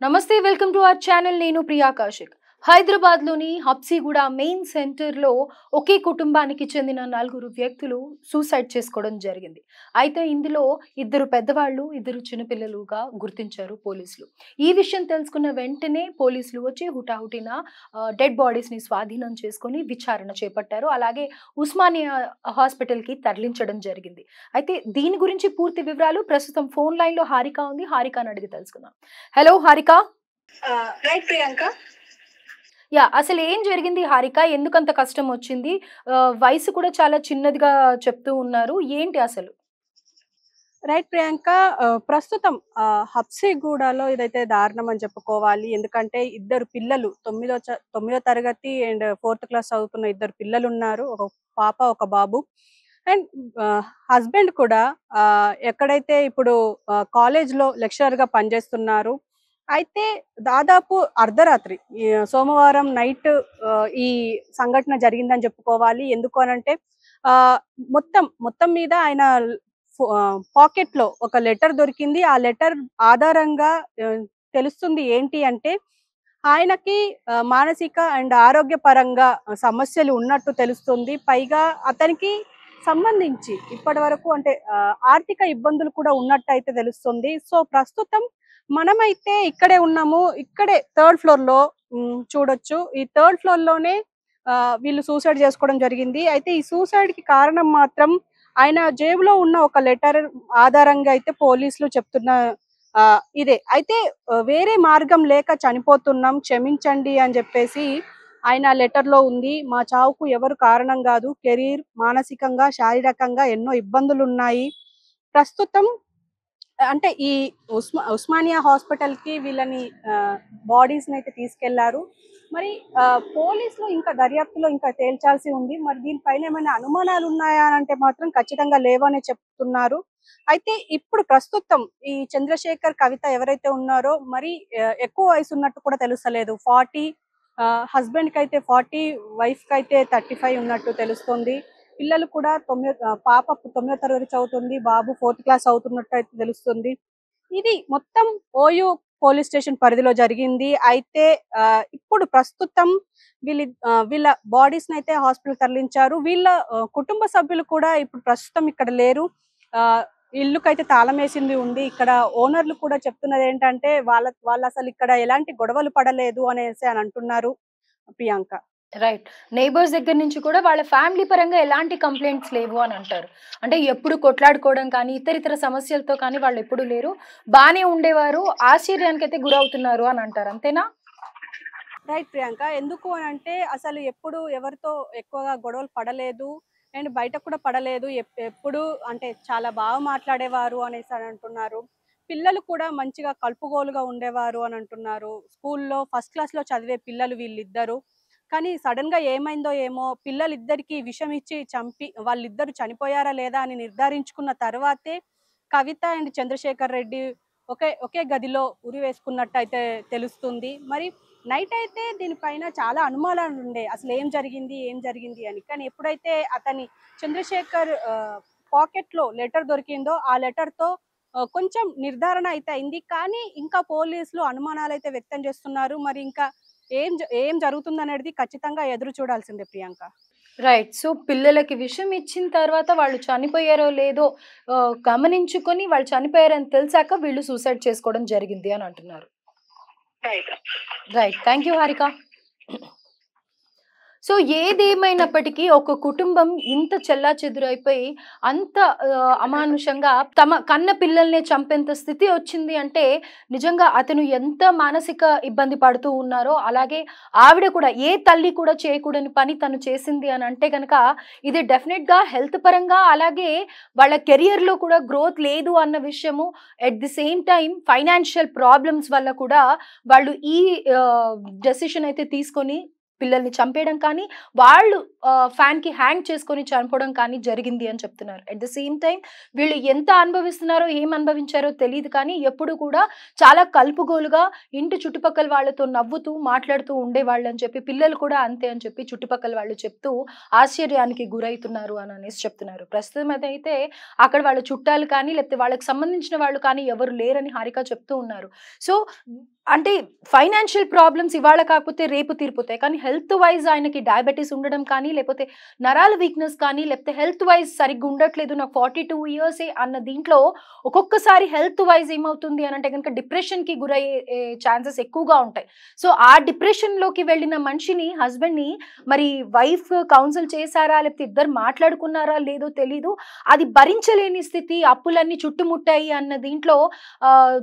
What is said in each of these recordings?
నమస్తే welcome to our channel నేను ప్రియా కౌశిక్ హైదరాబాద్ లోని హబ్సిగూడ మెయిన్ సెంటర్ లో ఒకే కుటుంబానికి చెందిన నలుగురు వ్యక్తులు సూసైడ్ చేసుకోవడం జరిగింది. అయితే ఇందులో ఇద్దరు పెద్దవాళ్ళు ఇద్దరు చిన్నపిల్లలుగా గుర్తించారు పోలీసులు. ఈ విషయం తెలుసుకున్న వెంటనే పోలీసులు వచ్చి హుటాహుటిన డెడ్ బాడీస్ ని స్వాధీనం చేసుకొని విచారణ చేపట్టారు. అలాగే ఉస్మానియా హాస్పిటల్ కి తరలించడం జరిగింది. అయితే దీని గురించి పూర్తి వివరాలు ప్రస్తుతం ఫోన్ లైన్ లో హారిక ఉంది. హారికని అడిగి తెలుసుకుందాం. హలో హారిక. రైట్ ప్రియాంక. అసలు ఏం జరిగింది హారిక? ఎందుకంత కష్టం వచ్చింది? వయసు కూడా చాలా చిన్నదిగా చెప్తూ ఉన్నారు. ఏంటి అసలు? రైట్ ప్రియాంక. ప్రస్తుతం హబ్సిగూడలో ఇదైతే దారుణం అని చెప్పుకోవాలి. ఎందుకంటే ఇద్దరు పిల్లలు తొమ్మిదో తరగతి అండ్ 4th క్లాస్ చదువుతున్న ఇద్దరు పిల్లలు ఉన్నారు. ఒక పాప, ఒక బాబు. అండ్ హస్బెండ్ కూడా ఎక్కడైతే ఇప్పుడు కాలేజ్‌లో లెక్చరర్‌గా పనిచేస్తున్నారు. అయితే దాదాపు అర్ధరాత్రి సోమవారం నైట్ ఈ సంఘటన జరిగిందని చెప్పుకోవాలి. ఎందుకు అనంటే ఆహ్, మొత్తం మీద ఆయన పాకెట్‌లో ఒక లెటర్ దొరికింది. ఆ లెటర్ ఆధారంగా తెలుస్తుంది ఏంటి అంటే ఆయనకి మానసిక అండ్ ఆరోగ్యపరంగా సమస్యలు ఉన్నట్టు తెలుస్తుంది. పైగా అతనికి సంబంధించి ఇప్పటివరకు అంటే ఆర్థిక ఇబ్బందులు కూడా ఉన్నట్టయితే తెలుస్తుంది. సో, ప్రస్తుతం మనమైతే ఇక్కడే ఉన్నాము. ఇక్కడే 3rd ఫ్లోర్‌లో చూడొచ్చు. ఈ 3rd ఫ్లోర్‌లోనే వీళ్ళు సూసైడ్ చేసుకోవడం జరిగింది. అయితే ఈ సూసైడ్‌కి కారణం మాత్రం ఆయన జేబులో ఉన్న ఒక లెటర్ ఆధారంగా అయితే పోలీసులు చెప్తున్న ఇదే. అయితే వేరే మార్గం లేక చనిపోతున్నాం క్షమించండి అని చెప్పేసి ఆయన లెటర్‌లో ఉంది. మా చావుకు ఎవరు కారణం గాదు. కెరీర్, మానసికంగా, శారీరకంగా ఎన్నో ఇబ్బందులున్నాయి. ప్రస్తుతం అంటే ఈ ఉస్మానియా హాస్పిటల్‌కి వీళ్ళని బాడీస్‌నైతే తీసుకెళ్లారు. మరి పోలీసులు ఇంకా దర్యాప్తులో ఇంకా తేల్చాల్సి ఉంది. మరి దీనిపైన ఏమైనా అనుమానాలు ఉన్నాయా అనంటే మాత్రం ఖచ్చితంగా లేవనే చెప్తున్నారు. అయితే ఇప్పుడు ప్రస్తుతం ఈ చంద్రశేఖర్, కవిత ఎవరైతే ఉన్నారో మరి ఎక్కువ వయసు ఉన్నట్టు కూడా తెలుస్తలేదు. 40 హస్బెండ్‌కైతే 40, వైఫ్‌కైతే 35 ఉన్నట్టు తెలుస్తుంది. పిల్లలు కూడా పాప 9వ తరగతి చదువుతుంది. బాబు 4th క్లాస్ చదువుతున్నట్టయితే తెలుస్తుంది. ఇది మొత్తం ఓయూ పోలీస్ స్టేషన్ పరిధిలో జరిగింది. అయితే ఇప్పుడు ప్రస్తుతం వీళ్ళ బాడీస్‌నైతే హాస్పిటల్ తరలించారు. వీళ్ళ కుటుంబ సభ్యులు కూడా ఇప్పుడు ప్రస్తుతం ఇక్కడ లేరు. ఆహ్, ఇల్లుకైతే తాళమేసింది ఉంది. ఇక్కడ ఓనర్లు కూడా చెప్తున్నదేంటంటే వాళ్ళసలు ఇక్కడ ఎలాంటి గొడవలు పడలేదు అనేసి అని అంటున్నారు ప్రియాంక. రైట్. నైబర్స్ దగ్గర నుంచి కూడా వాళ్ళ ఫ్యామిలీ పరంగా ఎలాంటి కంప్లెయింట్స్ లేవు అని అంటారు. అంటే ఎప్పుడు కొట్లాడుకోవడం కానీ, ఇతరితర సమస్యలతో కానీ వాళ్ళెప్పుడూ లేరు. బానే ఉండేవారు. ఆశ్చర్యానికైతే గురవుతున్నారు అని అంటారు. అంతేనా? రైట్ ప్రియాంక. ఎందుకు అనంటే అసలు ఎప్పుడు ఎవరితో ఎక్కువగా గొడవలు పడలేదు. అండ్ బయట కూడా పడలేదు. ఎప్పుడు అంటే చాలా బాగా మాట్లాడేవారు అనేసి అని అంటున్నారు. పిల్లలు కూడా మంచిగా కలుపుగోలుగా ఉండేవారు అని అంటున్నారు. స్కూల్‌లో ఫస్ట్ క్లాస్‌లో చదివే పిల్లలు వీళ్ళిద్దరు. కానీ సడెన్‌గా ఏమైందో ఏమో పిల్లలిద్దరికీ విషం ఇచ్చి చంపి వాళ్ళిద్దరూ చనిపోయారా లేదా అని నిర్ధారించుకున్న తర్వాతే కవిత అండ్ చంద్రశేఖర్ రెడ్డి ఒకే ఒకే గదిలో ఉరివేసుకున్నట్టయితే తెలుస్తుంది. మరి నైట్ అయితే దీనిపైన చాలా అనుమానాలుండే. అసలేం జరిగింది? ఏం జరిగింది అని. కానీ ఎప్పుడైతే అతని చంద్రశేఖర్ పాకెట్‌లో లెటర్ దొరికిందో, ఆ లెటర్‌తో కొంచెం నిర్ధారణ అయితే అయింది. కానీ ఇంకా పోలీసులు అనుమానాలైతే వ్యక్తం చేస్తున్నారు. మరి ఇంకా ఏం జరుగుతుందనేది ఖచ్చితంగా ఎదురు చూడాల్సిందే ప్రియాంక. రైట్. సో, పిల్లలకి విషం ఇచ్చిన తర్వాత వాళ్ళు చనిపోయారో లేదో గమనించుకొని వాళ్ళు చనిపోయారని తెలిసాక వీళ్ళు సూసైడ్ చేసుకోవడం జరిగింది అని అంటున్నారు. Right. Right. Thank you Harika. So, ఏదేమైనప్పటికీ ఒక కుటుంబం ఇంత చెల్లాచెదురైపోయి అంత అమానుషంగా తమ కన్న పిల్లల్నే చంపేంత స్థితి వచ్చింది అంటే నిజంగా అతను ఎంత మానసిక ఇబ్బంది పడుతూ ఉన్నారో, అలాగే ఆవిడ కూడా ఏ తల్లి కూడా చేయకూడని పని తను చేసింది అని అంటే గనక ఇది డెఫినెట్‌గా హెల్త్ పరంగా అలాగే వాళ్ళ కెరియర్‌లో కూడా గ్రోత్ లేదు అన్న విషయము, at the same time financial problems వల్ల కూడా వాళ్ళు ఈ డెసిషన్ అయితే తీసుకొని పిల్లల్ని చంపేయడం కానీ, వాళ్ళు ఫ్యాన్‌కి హ్యాంగ్ చేసుకొని చనిపోవడం కానీ జరిగింది అని చెప్తున్నారు. అట్ ద సేమ్ టైమ్ వీళ్ళు ఎంత అనుభవిస్తున్నారో, ఏం అనుభవించారో తెలీదు కానీ, ఎప్పుడు కూడా చాలా కలుపుగోలుగా ఇంటి చుట్టుపక్కల వాళ్ళతో నవ్వుతూ, మాట్లాడుతూ ఉండేవాళ్ళని చెప్పి, పిల్లలు కూడా అంతే అని చెప్పి చుట్టుపక్కల వాళ్ళు చెప్తూ ఆశ్చర్యానికి గురైతున్నారు అని అనేసి చెప్తున్నారు. ప్రస్తుతం అదైతే అక్కడ వాళ్ళ చుట్టాలు కానీ, లేకపోతే వాళ్ళకి సంబంధించిన వాళ్ళు కానీ ఎవరు లేరని హారిక చెప్తూ ఉన్నారు. సో, అంటే ఫైనాన్షియల్ ప్రాబ్లమ్స్ ఇవాళ కాకపోతే రేపు తీరిపోతాయి. కానీ హెల్త్ వైజ్ ఆయనకి డయాబెటిస్ ఉండడం కానీ, లేకపోతే నరాల వీక్‌నెస్ కానీ, లేకపోతే హెల్త్ వైజ్ సరిగ్గా ఉండట్లేదు. నాకు 42 ఇయర్సే అన్న దీంట్లో ఒక్కొక్కసారి హెల్త్ వైజ్ ఏమవుతుంది అనంటే గనుక డిప్రెషన్‌కి గురయ్యే ఛాన్సెస్ ఎక్కువగా ఉంటాయి. సో, ఆ డిప్రెషన్‌లోకి వెళ్ళిన మనిషిని, హస్బెండ్‌ని మరి వైఫ్ కౌన్సిల్ చేసారా? లేకపోతే ఇద్దరు మాట్లాడుకున్నారా? లేదో తెలీదు. అది భరించలేని స్థితి, అప్పులన్నీ చుట్టుముట్టాయి అన్న దీంట్లో ఆహ్,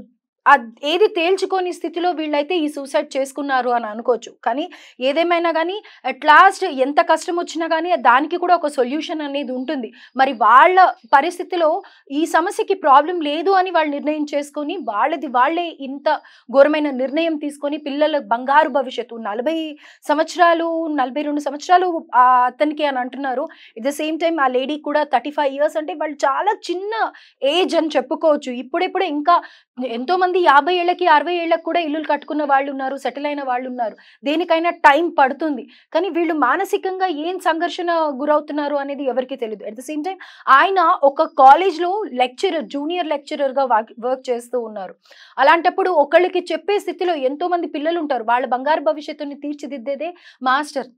ఏది తేల్చుకోని స్థితిలో వీళ్ళైతే ఈ సూసైడ్ చేసుకున్నారు అని అనుకోవచ్చు. కానీ ఏదేమైనా గానీ అట్ లాస్ట్ ఎంత కష్టం వచ్చినా గానీ దానికి కూడా ఒక సొల్యూషన్ అనేది ఉంటుంది. మరి వాళ్ళ పరిస్థితిలో ఈ సమస్యకి ప్రాబ్లమ్ లేదు అని వాళ్ళు నిర్ణయం చేసుకొని, వాళ్ళది వాళ్ళే ఇంత ఘోరమైన నిర్ణయం తీసుకొని పిల్లల బంగారు భవిష్యత్తు 40 సంవత్సరాలు, 42 సంవత్సరాలు అతనికి అని అంటున్నారు. ఎట్ ద సేమ్ టైమ్ ఆ లేడీ కూడా 35 ఇయర్స్ అంటే వాళ్ళు చాలా చిన్న ఏజ్ అని చెప్పుకోవచ్చు. ఇప్పుడిప్పుడే ఇంకా ఎంతో మంది 50 ఏళ్ళకి, 60 ఏళ్ళకి కూడా ఇల్లులు కట్టుకున్న వాళ్ళున్నారు, సెటిల్ అయిన వాళ్ళున్నారు. దేనికైనా టైం పడుతుంది. కానీ వీళ్ళు మానసికంగా ఏం సంఘర్షణ గురవుతున్నారు అనేది ఎవరికీ తెలీదు. అట్ ద సేమ్ టైమ్ ఆయన ఒక కాలేజ్‌లో లెక్చరర్, జూనియర్ లెక్చరర్‌గా వర్క్ చేస్తూ ఉన్నారు. అలాంటప్పుడు ఒకళ్ళకి చెప్పే స్థితిలో ఎంతో మంది పిల్లలుంటారు. వాళ్ళ బంగారు భవిష్యత్తుని తీర్చిదిద్దేదే మాస్టర్.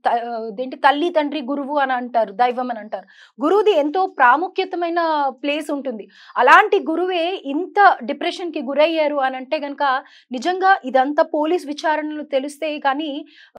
అదేంటి తల్లి, తండ్రి, గురువు అని అంటారు. దైవం అని అంటారు. గురువుది ఎంతో ప్రాముఖ్యతమైన ప్లేస్ ఉంటుంది. అలాంటి గురువే ఇంత డిప్రెషన్‌కి గురయ్యారు అనంటే గనక నిజంగా ఇదంతా పోలీస్ విచారణలో తెలిస్తే కానీ